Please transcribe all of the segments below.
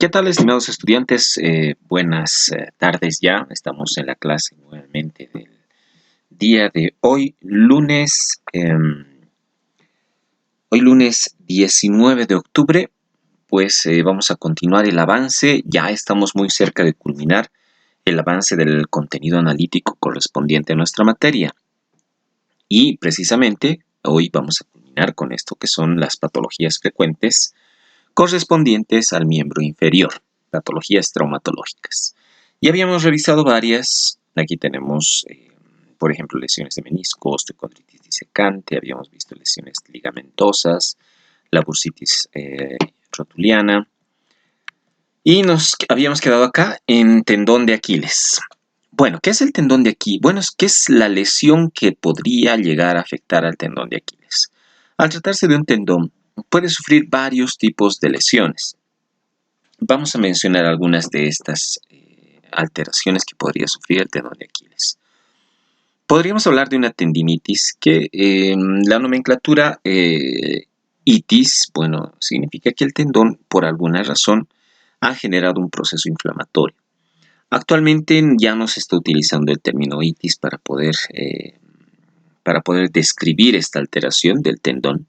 ¿Qué tal, estimados estudiantes? Buenas tardes ya. Estamos en la clase nuevamente del día de hoy, lunes 19 de octubre. Pues vamos a continuar el avance. Ya estamos muy cerca de culminar el avance del contenido analítico correspondiente a nuestra materia. Y precisamente hoy vamos a culminar con esto que son las patologías frecuentes correspondientes al miembro inferior, patologías traumatológicas. Ya habíamos revisado varias. Aquí tenemos, por ejemplo, lesiones de menisco, osteocondritis disecante, habíamos visto lesiones ligamentosas, la bursitis rotuliana, y nos habíamos quedado acá en tendón de Aquiles. Bueno, ¿qué es el tendón de Aquiles? Bueno, ¿qué es la lesión que podría llegar a afectar al tendón de Aquiles? Al tratarse de un tendón, puede sufrir varios tipos de lesiones. Vamos a mencionar algunas de estas alteraciones que podría sufrir el tendón de Aquiles. Podríamos hablar de una tendinitis que la nomenclatura itis, bueno, significa que el tendón por alguna razón ha generado un proceso inflamatorio. Actualmente ya no se está utilizando el término itis para poder describir esta alteración del tendón.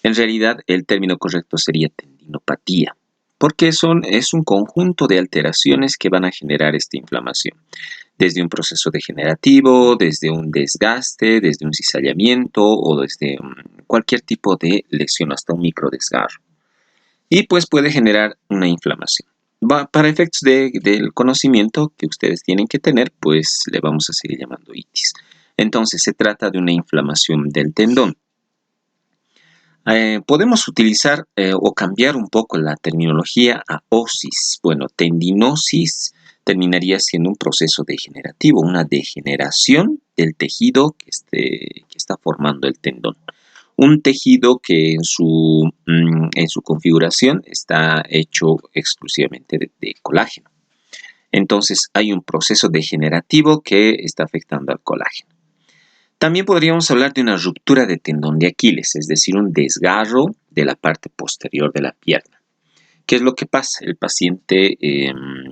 En realidad, el término correcto sería tendinopatía, porque es un conjunto de alteraciones que van a generar esta inflamación, desde un proceso degenerativo, desde un desgaste, desde un cizallamiento o desde cualquier tipo de lesión, hasta un microdesgarro. Y pues puede generar una inflamación. Para efectos del conocimiento que ustedes tienen que tener, pues le vamos a seguir llamando itis. Entonces se trata de una inflamación del tendón. Podemos utilizar o cambiar un poco la terminología a osis. Bueno, tendinosis terminaría siendo un proceso degenerativo, una degeneración del tejido que está formando el tendón. Un tejido que en su configuración está hecho exclusivamente de colágeno. Entonces hay un proceso degenerativo que está afectando al colágeno. También podríamos hablar de una ruptura de tendón de Aquiles, es decir, un desgarro de la parte posterior de la pierna. ¿Qué es lo que pasa? El paciente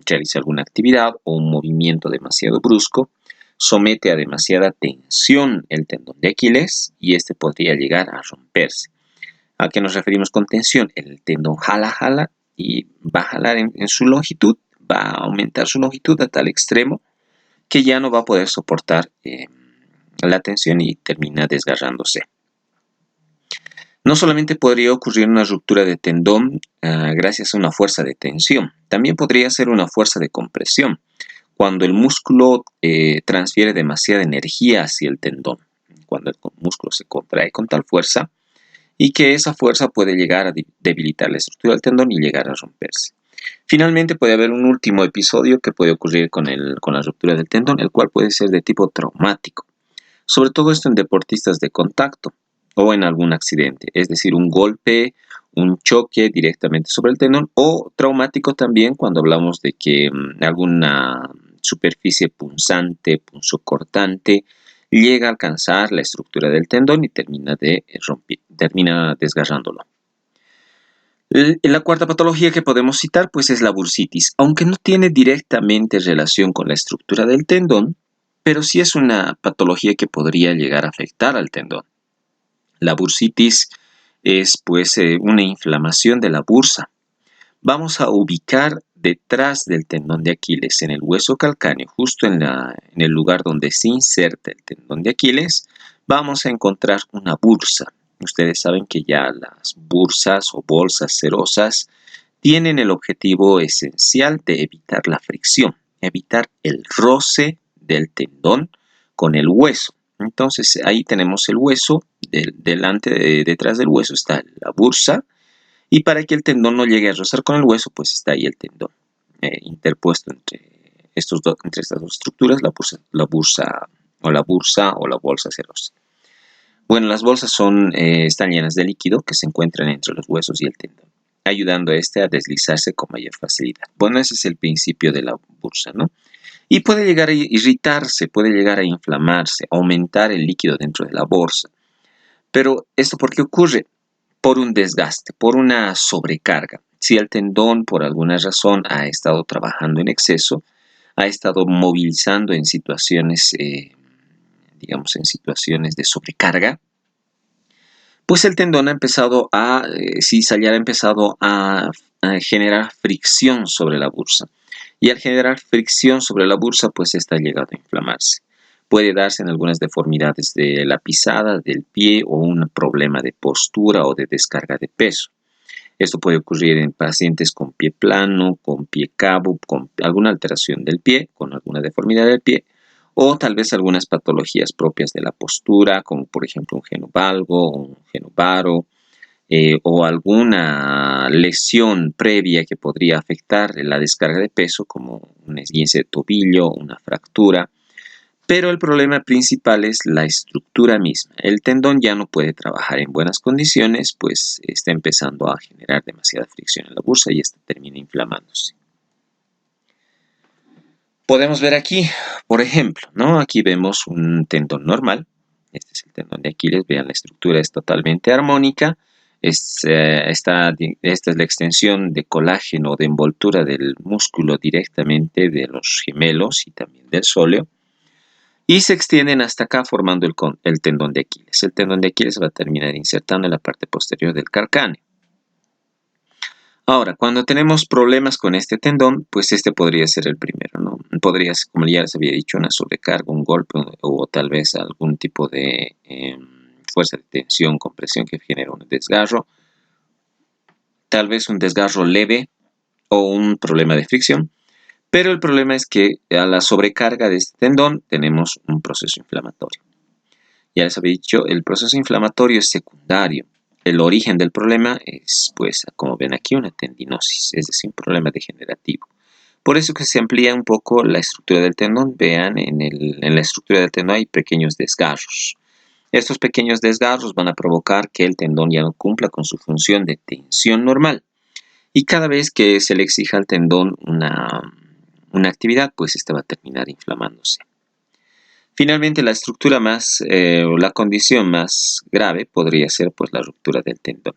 realiza alguna actividad o un movimiento demasiado brusco, somete a demasiada tensión el tendón de Aquiles y este podría llegar a romperse. ¿A qué nos referimos con tensión? El tendón jala y va a jalar en su longitud, va a aumentar su longitud a tal extremo que ya no va a poder soportar la tensión y termina desgarrándose. No solamente podría ocurrir una ruptura de tendón gracias a una fuerza de tensión, también podría ser una fuerza de compresión, cuando el músculo transfiere demasiada energía hacia el tendón, cuando el músculo se contrae con tal fuerza y que esa fuerza puede llegar a debilitar la estructura del tendón y llegar a romperse. Finalmente puede haber un último episodio que puede ocurrir con la ruptura del tendón, el cual puede ser de tipo traumático. Sobre todo esto en deportistas de contacto o en algún accidente, es decir, un golpe, un choque directamente sobre el tendón, o traumático también cuando hablamos de que alguna superficie punzante, punzocortante, llega a alcanzar la estructura del tendón y termina desgarrándolo. La cuarta patología que podemos citar pues es la bursitis, aunque no tiene directamente relación con la estructura del tendón, pero sí es una patología que podría llegar a afectar al tendón. La bursitis es pues una inflamación de la bursa. Vamos a ubicar detrás del tendón de Aquiles, en el hueso calcáneo, justo en el lugar donde se inserta el tendón de Aquiles, vamos a encontrar una bursa. Ustedes saben que ya las bursas o bolsas serosas tienen el objetivo esencial de evitar la fricción, evitar el roce del con el hueso. Entonces ahí tenemos el hueso, detrás del hueso está la bursa, y para que el tendón no llegue a rozar con el hueso, pues está ahí el tendón interpuesto entre estas dos estructuras, la bursa o la bolsa serosa. Bueno, las bolsas están llenas de líquido que se encuentran entre los huesos y el tendón, ayudando a a deslizarse con mayor facilidad. Bueno, ese es el principio de la bursa, ¿no? Y puede llegar a irritarse, puede llegar a inflamarse, aumentar el líquido dentro de la bolsa. Pero ¿esto por qué ocurre? Por un desgaste, por una sobrecarga. Si el tendón por alguna razón ha estado trabajando en exceso, ha estado movilizando en situaciones, digamos, en situaciones de sobrecarga, pues el tendón ha empezado ha empezado a generar fricción sobre la bursa. Y al generar fricción sobre la bursa, pues esta ha llegado a inflamarse. Puede darse en algunas deformidades de la pisada, del pie o un problema de postura o de descarga de peso. Esto puede ocurrir en pacientes con pie plano, con pie cabo, con alguna alteración del pie, con alguna deformidad del pie, o tal vez algunas patologías propias de la postura, como por ejemplo un genovalgo, un genovaro, o alguna lesión previa que podría afectar la descarga de peso, como un esguince de tobillo, una fractura. Pero el problema principal es la estructura misma. El tendón ya no puede trabajar en buenas condiciones, pues está empezando a generar demasiada fricción en la bursa y esta termina inflamándose. Podemos ver aquí, por ejemplo, ¿no? Aquí vemos un tendón normal. Este es el tendón de Aquiles. Vean, la estructura es totalmente armónica. Esta es la extensión de colágeno de envoltura del músculo directamente de los gemelos y también del sóleo. Y se extienden hasta acá formando el tendón de Aquiles. El tendón de Aquiles va a terminar insertando en la parte posterior del calcáneo. Ahora, cuando tenemos problemas con este tendón, pues este podría ser el primero, ¿no? Podría ser, como ya les había dicho, una sobrecarga, un golpe o tal vez algún tipo de fuerza de tensión, compresión que genera un desgarro. Tal vez un desgarro leve o un problema de fricción. Pero el problema es que a la sobrecarga de este tendón tenemos un proceso inflamatorio. Ya les había dicho, el proceso inflamatorio es secundario. El origen del problema es, pues, como ven aquí, una tendinosis, es decir, un problema degenerativo. Por eso que se amplía un poco la estructura del tendón. Vean, en la estructura del tendón hay pequeños desgarros. Estos pequeños desgarros van a provocar que el tendón ya no cumpla con su función de tensión normal. Y cada vez que se le exija al tendón una actividad, pues esta va a terminar inflamándose. Finalmente, la condición más grave podría ser pues la ruptura del tendón.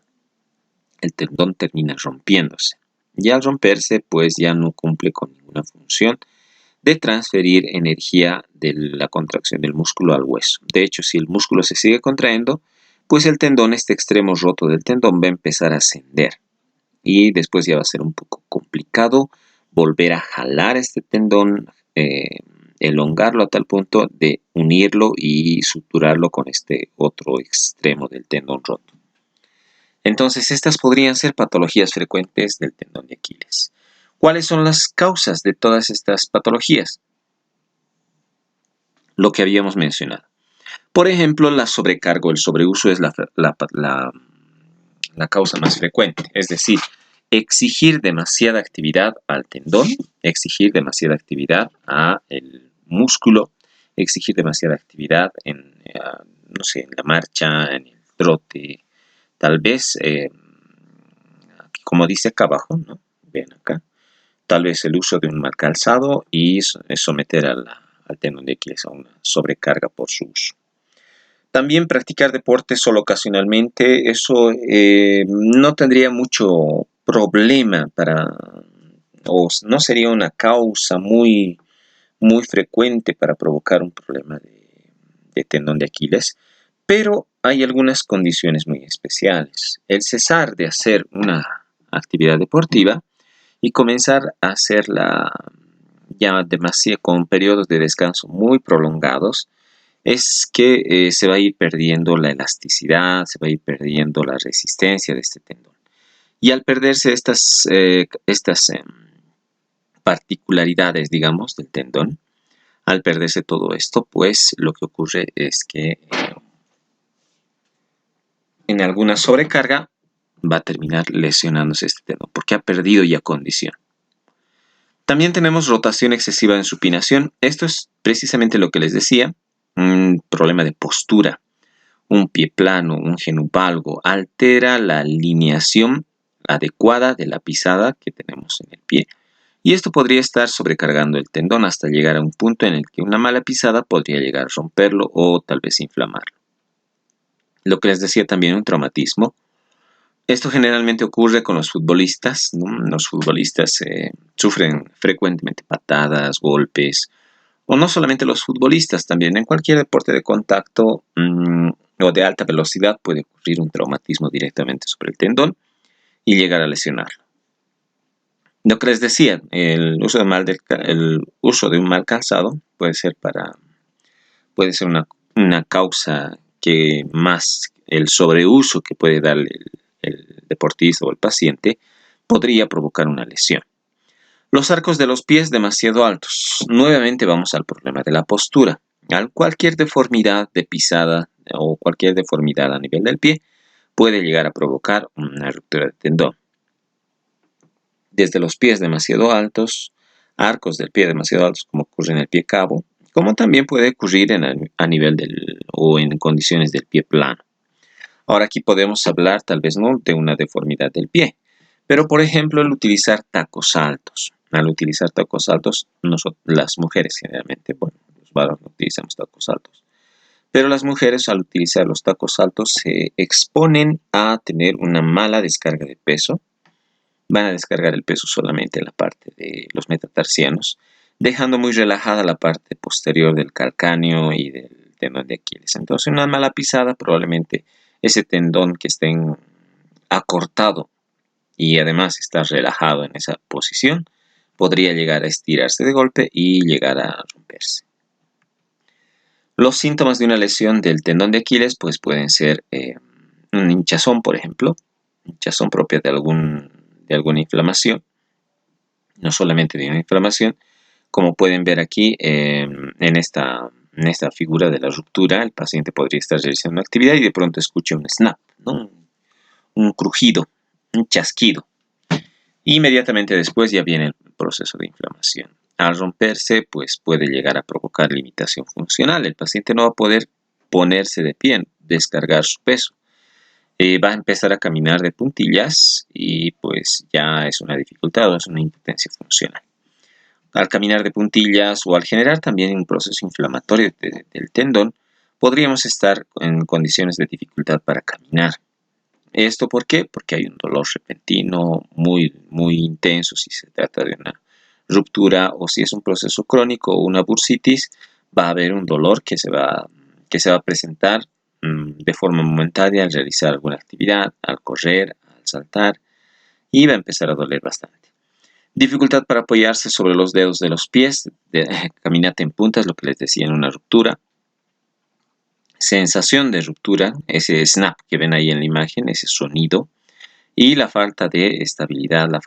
El tendón termina rompiéndose. Y al romperse, pues ya no cumple con ninguna función de transferir energía de la contracción del músculo al hueso. De hecho, si el músculo se sigue contrayendo, pues el tendón, este extremo roto del tendón, va a empezar a ascender. Y después ya va a ser un poco complicado volver a jalar este tendón, elongarlo a tal punto de unirlo y suturarlo con este otro extremo del tendón roto. Entonces, estas podrían ser patologías frecuentes del tendón de Aquiles. ¿Cuáles son las causas de todas estas patologías? Lo que habíamos mencionado. Por ejemplo, la sobrecarga o el sobreuso es la causa más frecuente, es decir, exigir demasiada actividad al tendón, exigir demasiada actividad al músculo, exigir demasiada actividad en la marcha, en el trote, tal vez, como dice acá abajo, ¿no? Ven acá, tal vez el uso de un mal calzado y someter al tendón de Aquiles a una sobrecarga por su uso. También practicar deporte solo ocasionalmente, eso no tendría mucho problema o no sería una causa muy frecuente para provocar un problema de tendón de Aquiles, pero hay algunas condiciones muy especiales. El cesar de hacer una actividad deportiva y comenzar a hacerla ya con periodos de descanso muy prolongados, es que se va a ir perdiendo la elasticidad, se va a ir perdiendo la resistencia de este tendón. Y al perderse estas particularidades, digamos, del tendón, al perderse todo esto, pues lo que ocurre es que en alguna sobrecarga va a terminar lesionándose este tendón, porque ha perdido ya condición. También tenemos rotación excesiva en supinación. Esto es precisamente lo que les decía, un problema de postura. Un pie plano, un genuvalgo, altera la alineación adecuada de la pisada que tenemos en el pie. Y esto podría estar sobrecargando el tendón hasta llegar a un punto en el que una mala pisada podría llegar a romperlo o tal vez inflamarlo. Lo que les decía también, un traumatismo Esto generalmente ocurre con los futbolistas, ¿no? Los futbolistas sufren frecuentemente patadas, golpes, o no solamente los futbolistas, también en cualquier deporte de contacto o de alta velocidad puede ocurrir un traumatismo directamente sobre el tendón y llegar a lesionarlo. Lo que les decía, el uso de un mal calzado puede ser una causa que más el sobreuso que puede dar el deportista o el paciente podría provocar una lesión. Los arcos de los pies demasiado altos. Nuevamente vamos al problema de la postura. Cualquier deformidad de pisada o cualquier deformidad a nivel del pie puede llegar a provocar una ruptura de tendón. Desde los pies demasiado altos, arcos del pie demasiado altos, como ocurre en el pie cabo, como también puede ocurrir a nivel o en condiciones del pie plano. Ahora aquí podemos hablar tal vez no de una deformidad del pie, pero por ejemplo el utilizar tacos altos. Al utilizar tacos altos, las mujeres generalmente, bueno, los varones no utilizamos tacos altos, pero las mujeres al utilizar los tacos altos se exponen a tener una mala descarga de peso. Van a descargar el peso solamente en la parte de los metatarsianos, dejando muy relajada la parte posterior del calcáneo y del tendón de Aquiles. Entonces, una mala pisada, probablemente ese tendón que esté acortado y además está relajado en esa posición, podría llegar a estirarse de golpe y llegar a romperse. Los síntomas de una lesión del tendón de Aquiles pues pueden ser un hinchazón, por ejemplo, hinchazón propia de alguna inflamación, no solamente de una inflamación, como pueden ver aquí en esta figura de la ruptura, el paciente podría estar realizando una actividad y de pronto escucha un snap, ¿no? Un crujido, un chasquido. Inmediatamente después ya viene el proceso de inflamación. Al romperse, pues puede llegar a provocar limitación funcional. El paciente no va a poder ponerse de pie, descargar su peso. Va a empezar a caminar de puntillas y pues ya es una dificultad o es una impotencia funcional. Al caminar de puntillas o al generar también un proceso inflamatorio del tendón, podríamos estar en condiciones de dificultad para caminar. ¿Esto por qué? Porque hay un dolor repentino muy, muy intenso si se trata de una ruptura o si es un proceso crónico o una bursitis, va a haber un dolor que se va a presentar de forma momentánea al realizar alguna actividad, al correr, al saltar y va a empezar a doler bastante. Dificultad para apoyarse sobre los dedos de los pies, caminata en puntas, lo que les decía en una ruptura. Sensación de ruptura, ese snap que ven ahí en la imagen, ese sonido, y la falta de estabilidad, la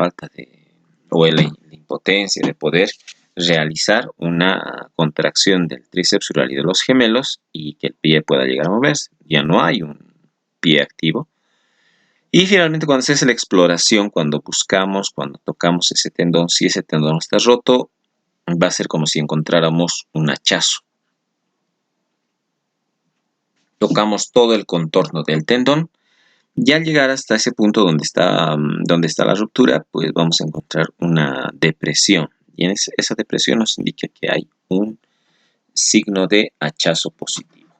impotencia de poder realizar una contracción del tríceps y de los gemelos y que el pie pueda llegar a moverse. Ya no hay un pie activo. Y finalmente cuando se hace la exploración, cuando buscamos, cuando tocamos ese tendón, si ese tendón está roto, va a ser como si encontráramos un hachazo. Tocamos todo el contorno del tendón y al llegar hasta ese punto donde está la ruptura, pues vamos a encontrar una depresión. Y en esa depresión nos indica que hay un signo de hachazo positivo.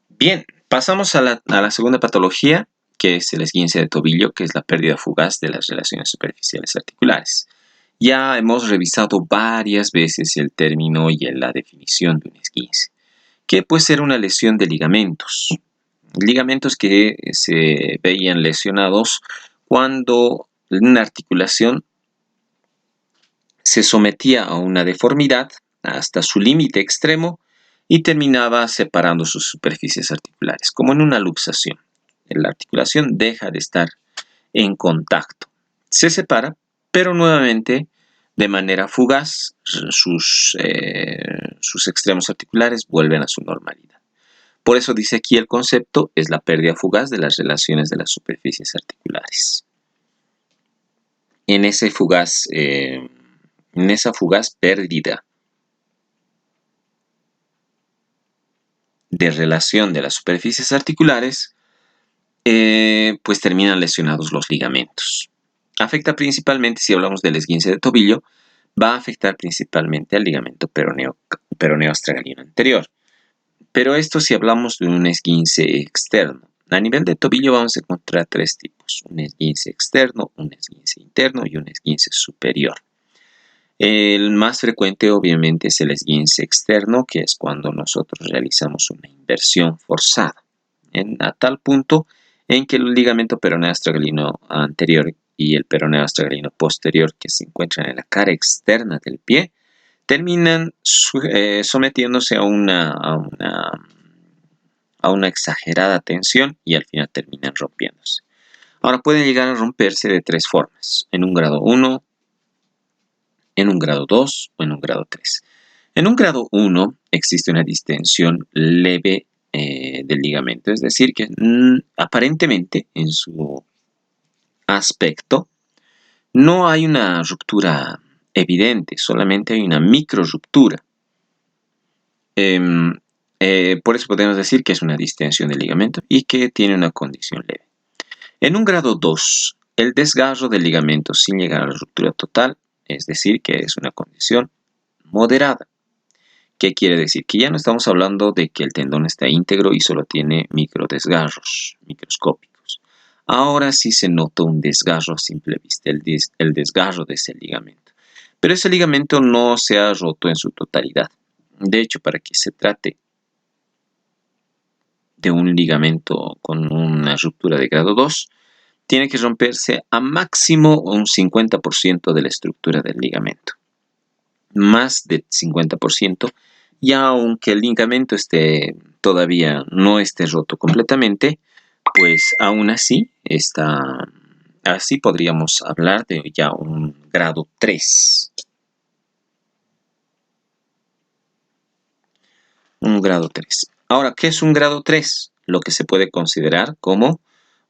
Bien, pasamos a la segunda patología, que es el esguince de tobillo, que es la pérdida fugaz de las relaciones superficiales articulares. Ya hemos revisado varias veces el término y la definición de un esguince, que puede ser una lesión de ligamentos. Ligamentos que se veían lesionados cuando una articulación se sometía a una deformidad hasta su límite extremo y terminaba separando sus superficies articulares, como en una luxación. La articulación deja de estar en contacto. Se separa, pero nuevamente, de manera fugaz, sus extremos articulares vuelven a su normalidad. Por eso dice aquí el concepto es la pérdida fugaz de las relaciones de las superficies articulares. En esa fugaz pérdida de relación de las superficies articulares, pues terminan lesionados los ligamentos. Afecta principalmente, si hablamos del esguince de tobillo, va a afectar principalmente al ligamento peroneo astragalino anterior. Pero esto si hablamos de un esguince externo. A nivel de tobillo vamos a encontrar tres tipos: un esguince externo, un esguince interno y un esguince superior. El más frecuente obviamente es el esguince externo, que es cuando nosotros realizamos una inversión forzada, a tal punto en que el ligamento peroneo astragalino anterior y el peroneo astragalino posterior, que se encuentran en la cara externa del pie, terminan sometiéndose a una exagerada tensión y al final terminan rompiéndose. Ahora pueden llegar a romperse de tres formas: en un grado 1, en un grado 2 o en un grado 3. En un grado 1 existe una distensión leve del ligamento, es decir, que aparentemente en su aspecto no hay una ruptura evidente, solamente hay una micro ruptura. Por eso podemos decir que es una distensión del ligamento y que tiene una condición leve. En un grado 2, el desgarro del ligamento sin llegar a la ruptura total, es decir, que es una condición moderada. ¿Qué quiere decir? Que ya no estamos hablando de que el tendón está íntegro y solo tiene micro desgarros microscópicos. Ahora sí se nota un desgarro a simple vista, el desgarro de ese ligamento. Pero ese ligamento no se ha roto en su totalidad. De hecho, para que se trate de un ligamento con una ruptura de grado 2, tiene que romperse a máximo un 50% de la estructura del ligamento. Más de 50%, y aunque el ligamento todavía no esté roto completamente, pues aún así podríamos hablar de ya un grado 3. Un grado 3. Ahora, ¿qué es un grado 3? Lo que se puede considerar como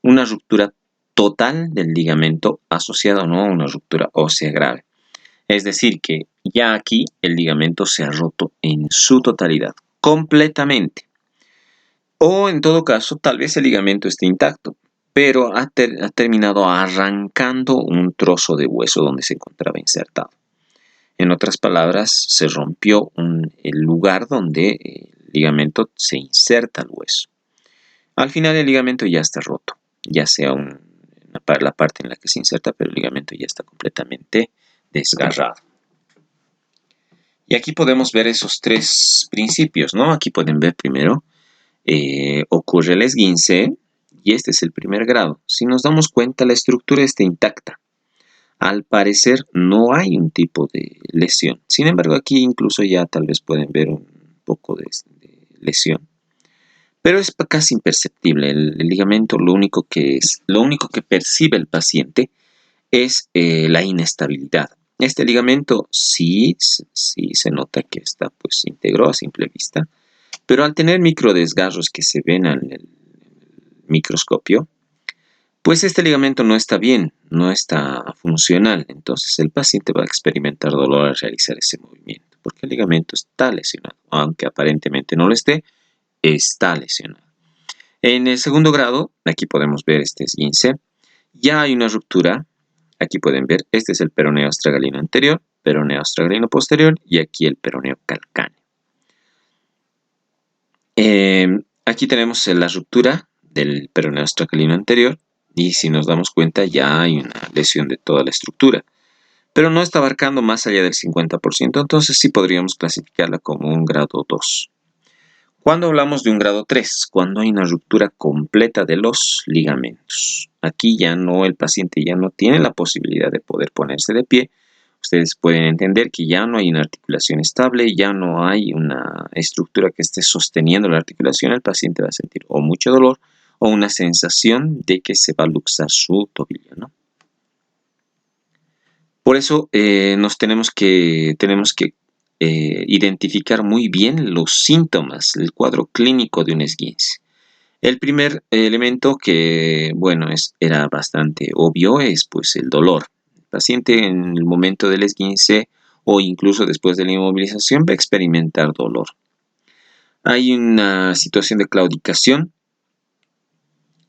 una ruptura total del ligamento asociado, ¿no?, a una ruptura ósea grave. Es decir, que ya aquí el ligamento se ha roto en su totalidad, completamente. O en todo caso, tal vez el ligamento esté intacto, pero ha terminado arrancando un trozo de hueso donde se encontraba insertado. En otras palabras, se rompió el lugar donde el ligamento se inserta al hueso. Al final el ligamento ya está roto, ya sea la parte en la que se inserta, pero el ligamento ya está completamente desgarrado. Y aquí podemos ver esos tres principios, ¿no? Aquí pueden ver primero, ocurre el esguince y este es el primer grado. Si nos damos cuenta, la estructura está intacta. Al parecer no hay un tipo de lesión. Sin embargo, aquí incluso ya tal vez pueden ver un poco de lesión. Pero es casi imperceptible. El ligamento lo único que percibe el paciente es la inestabilidad. Este ligamento sí se nota que está pues íntegro a simple vista, pero al tener microdesgarros que se ven en el microscopio, pues este ligamento no está bien, no está funcional. Entonces el paciente va a experimentar dolor al realizar ese movimiento, porque el ligamento está lesionado, aunque aparentemente no lo esté, está lesionado. En el segundo grado, aquí podemos ver este esguince, ya hay una ruptura. Aquí pueden ver, este es el peroneo astragalino anterior, peroneo astragalino posterior y aquí el peroneo calcáneo. Aquí tenemos la ruptura del peroneo astragalino anterior y si nos damos cuenta ya hay una lesión de toda la estructura, pero no está abarcando más allá del 50%, entonces sí podríamos clasificarla como un grado 2. Cuando hablamos de un grado 3, cuando hay una ruptura completa de los ligamentos. Aquí el paciente ya no tiene la posibilidad de poder ponerse de pie. Ustedes pueden entender que ya no hay una articulación estable, ya no hay una estructura que esté sosteniendo la articulación. El paciente va a sentir o mucho dolor o una sensación de que se va a luxar su tobillo, ¿no? Por eso tenemos que identificar muy bien los síntomas, el cuadro clínico de un esguince. El primer elemento que, era bastante obvio es pues el dolor. El paciente en el momento del esguince o incluso después de la inmovilización va a experimentar dolor. Hay una situación de claudicación.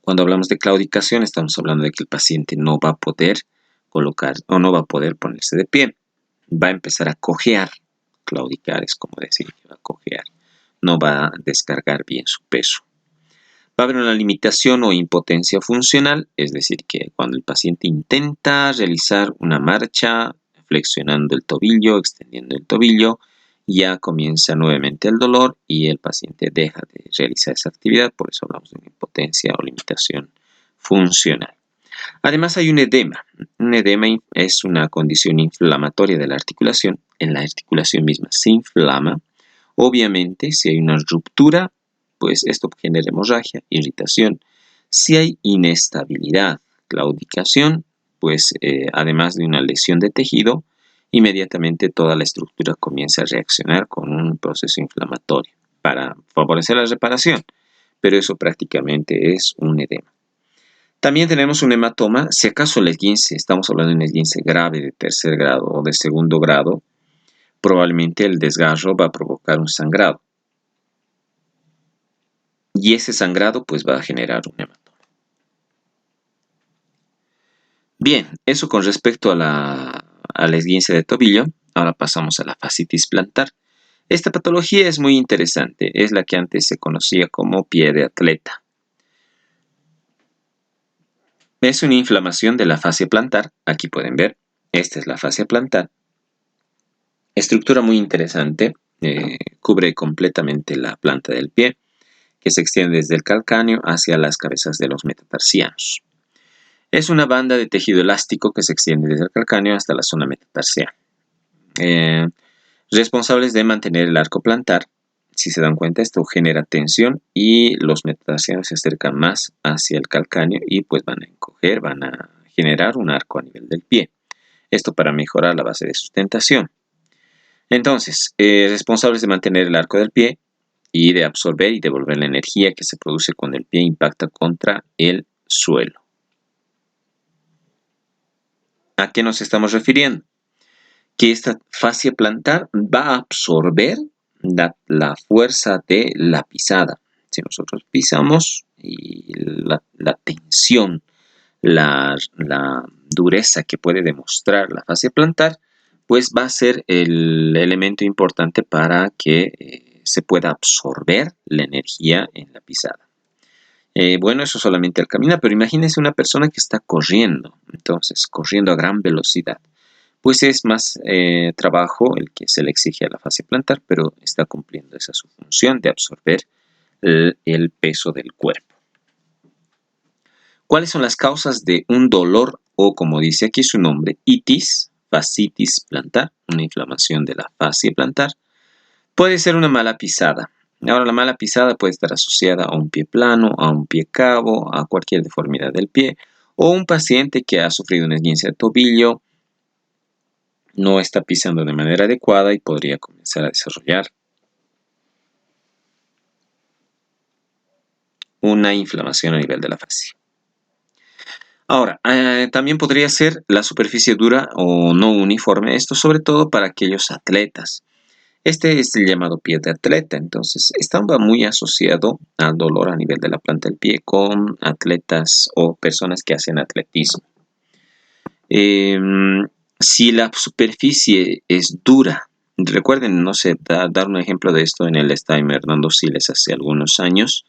Cuando hablamos de claudicación estamos hablando de que el paciente no va a poder colocar o no va a poder ponerse de pie. Va a empezar a cojear. Claudicar es como decir que va a cojear. no va a descargar bien su peso. Va a haber una limitación o impotencia funcional, es decir, que cuando el paciente intenta realizar una marcha, flexionando el tobillo, extendiendo el tobillo, ya comienza nuevamente el dolor y el paciente deja de realizar esa actividad, por eso hablamos de una impotencia o limitación funcional. Además hay un edema. Un edema es una condición inflamatoria de la articulación. En la articulación misma se inflama. Obviamente, si hay una ruptura, pues esto genera hemorragia, irritación. Si hay inestabilidad, claudicación, pues además de una lesión de tejido, inmediatamente toda la estructura comienza a reaccionar con un proceso inflamatorio para favorecer la reparación, pero eso prácticamente es un edema. También tenemos un hematoma, si acaso el esguince, estamos hablando de un esguince grave de tercer grado o de segundo grado, probablemente el desgarro va a provocar un sangrado. Y ese sangrado pues va a generar un hematoma. Bien, eso con respecto al esguince de tobillo. Ahora pasamos a la fascitis plantar. Esta patología es muy interesante, es la que antes se conocía como pie de atleta. Es una inflamación de la fascia plantar, aquí pueden ver, esta es la fascia plantar. Estructura muy interesante, cubre completamente la planta del pie, que se extiende desde el calcáneo hacia las cabezas de los metatarsianos. Es una banda de tejido elástico que se extiende desde el calcáneo hasta la zona metatarsiana. Responsables de mantener el arco plantar. Si se dan cuenta, esto genera tensión y los metatarsianos se acercan más hacia el calcáneo y pues van a encoger, van a generar un arco a nivel del pie. Esto para mejorar la base de sustentación. Entonces, responsables de mantener el arco del pie y de absorber y devolver la energía que se produce cuando el pie impacta contra el suelo. ¿A qué nos estamos refiriendo? Que esta fascia plantar va a absorber la fuerza de la pisada. Si nosotros pisamos y la tensión, la dureza que puede demostrar la fascia plantar, pues va a ser el elemento importante para que se pueda absorber la energía en la pisada. Bueno, eso solamente al caminar, pero imagínense una persona que está corriendo, entonces corriendo a gran velocidad. Pues es más trabajo el que se le exige a la fascia plantar, pero está cumpliendo esa su función de absorber el peso del cuerpo. ¿Cuáles son las causas de un dolor o, como dice aquí su nombre, itis, fascitis plantar, una inflamación de la fascia plantar? Puede ser una mala pisada. Ahora, la mala pisada puede estar asociada a un pie plano, a un pie cabo, a cualquier deformidad del pie, o un paciente que ha sufrido un esguince de tobillo, no está pisando de manera adecuada y podría comenzar a desarrollar una inflamación a nivel de la fascia. Ahora, también podría ser la superficie dura o no uniforme, esto sobre todo para aquellos atletas. Este es el llamado pie de atleta, entonces estaba muy asociado al dolor a nivel de la planta del pie con atletas o personas que hacen atletismo. Si la superficie es dura, recuerden, no sé, dar un ejemplo de esto en el Estadio Hernando Siles hace algunos años.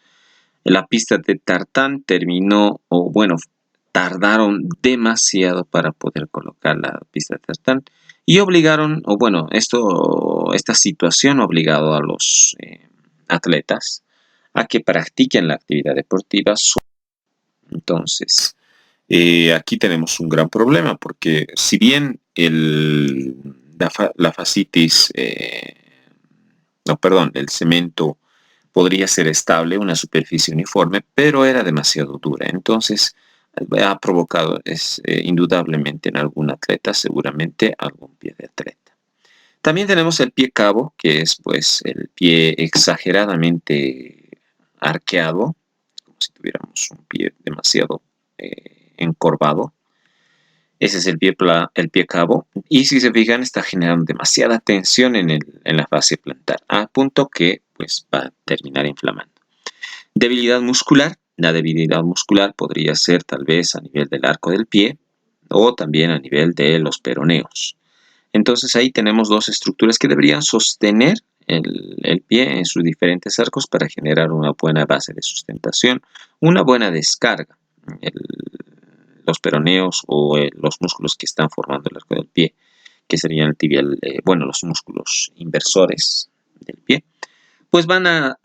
La pista de tartán terminó, o bueno, tardaron demasiado para poder colocar la pista de tartán y obligaron, o bueno, esta situación obligado a los atletas a que practiquen la actividad deportiva. Entonces, aquí tenemos un gran problema porque si bien la fascitis, el cemento podría ser estable, una superficie uniforme, pero era demasiado dura. Entonces, ha provocado indudablemente en algún atleta, seguramente algún pie de atleta. También tenemos el pie cabo, que es pues el pie exageradamente arqueado, como si tuviéramos un pie demasiado encorvado. Ese es el pie cabo. Y si se fijan, está generando demasiada tensión en la fascia plantar, a punto que pues, va a terminar inflamando. Debilidad muscular. La debilidad muscular podría ser tal vez a nivel del arco del pie o también a nivel de los peroneos. Entonces ahí tenemos dos estructuras que deberían sostener el pie en sus diferentes arcos para generar una buena base de sustentación, una buena descarga. Los peroneos o los músculos que están formando el arco del pie, que serían el tibial, los músculos inversores del pie, pues van a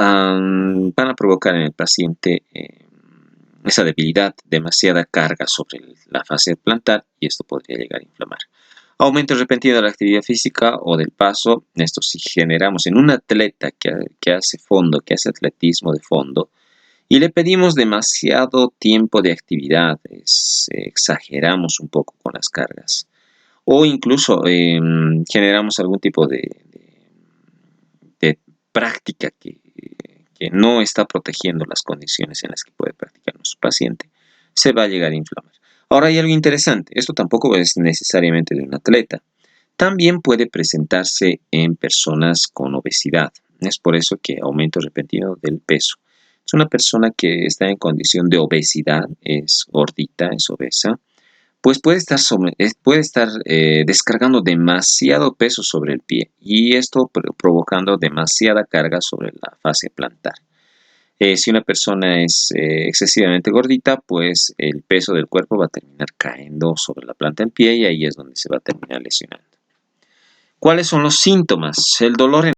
provocar en el paciente esa debilidad, demasiada carga sobre la fascia plantar, y esto podría llegar a inflamar. Aumento repentino de la actividad física o del paso. Esto si generamos en un atleta que hace fondo, que hace atletismo de fondo, y le pedimos demasiado tiempo de actividad, exageramos un poco con las cargas, o incluso generamos algún tipo de práctica que no está protegiendo las condiciones en las que puede practicar nuestro paciente, se va a llegar a inflamar. Ahora hay algo interesante, esto tampoco es necesariamente de un atleta, también puede presentarse en personas con obesidad. Es por eso que aumento repentino del peso. Es una persona que está en condición de obesidad, es gordita, es obesa, pues puede estar descargando demasiado peso sobre el pie, y esto provocando demasiada carga sobre la fascia plantar. Si una persona es excesivamente gordita, pues el peso del cuerpo va a terminar cayendo sobre la planta del pie, y ahí es donde se va a terminar lesionando. ¿Cuáles son los síntomas? El dolor en